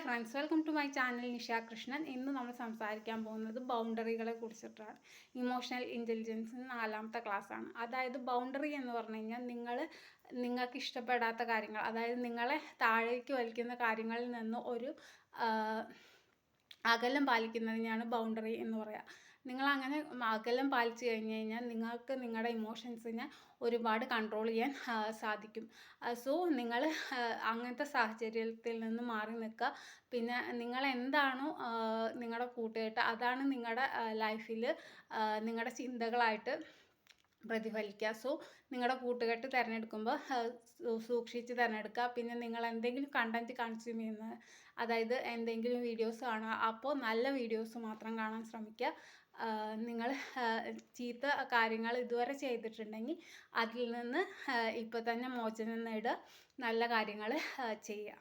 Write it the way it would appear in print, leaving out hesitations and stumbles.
Friends, welcome to my channel Nisha Krishnan. ഇന്ന് നമ്മൾ സംസാരിക്കാൻ പോകുന്നത് ബൗണ്ടറികളെ കുറിച്ചിട്ടാണ്. ഇമോഷണൽ ഇൻ്റലിജൻസിന് 4ാമത്തെ ക്ലാസ്സാണ്. അതായത് ബൗണ്ടറി എന്ന് പറഞ്ഞു കഴിഞ്ഞാൽ നിങ്ങൾക്ക് ഇഷ്ടപ്പെടാത്ത കാര്യങ്ങൾ, അതായത് നിങ്ങളെ താഴേക്ക് വലിക്കുന്ന കാര്യങ്ങളിൽ നിന്ന് ഒരു അകലം പാലിക്കുന്നതിനെയാണ് ബൗണ്ടറി എന്ന് പറയുക. നിങ്ങളങ്ങനെ അകലം പാലിച്ചു കഴിഞ്ഞ് കഴിഞ്ഞാൽ നിങ്ങൾക്ക് നിങ്ങളുടെ ഇമോഷൻസിനെ ഒരുപാട് കൺട്രോൾ ചെയ്യാൻ സാധിക്കും. സോ നിങ്ങൾ അങ്ങനത്തെ സാഹചര്യത്തിൽ നിന്ന് മാറി നിൽക്കുക. പിന്നെ നിങ്ങൾ എന്താണോ നിങ്ങളുടെ കൂട്ടുകെട്ട്, അതാണ് നിങ്ങളുടെ ലൈഫിൽ നിങ്ങളുടെ ചിന്തകളായിട്ട് പ്രതിഫലിക്കുക. സോ നിങ്ങളുടെ കൂട്ടുകെട്ട് തിരഞ്ഞെടുക്കുമ്പോൾ സൂക്ഷിച്ച് തിരഞ്ഞെടുക്കുക. പിന്നെ നിങ്ങൾ എന്തെങ്കിലും കണ്ടൻറ്റ് കൺസ്യൂം ചെയ്യുന്നത്, അതായത് എന്തെങ്കിലും വീഡിയോസ് കാണുക, അപ്പോൾ നല്ല വീഡിയോസ് മാത്രം കാണാൻ ശ്രമിക്കുക. നിങ്ങൾ ചീത്ത കാര്യങ്ങൾ ഇതുവരെ ചെയ്തിട്ടുണ്ടെങ്കിൽ അതിൽ നിന്ന് ഇപ്പോൾ തന്നെ മോചനം നേടുക, നല്ല കാര്യങ്ങൾ ചെയ്യുക.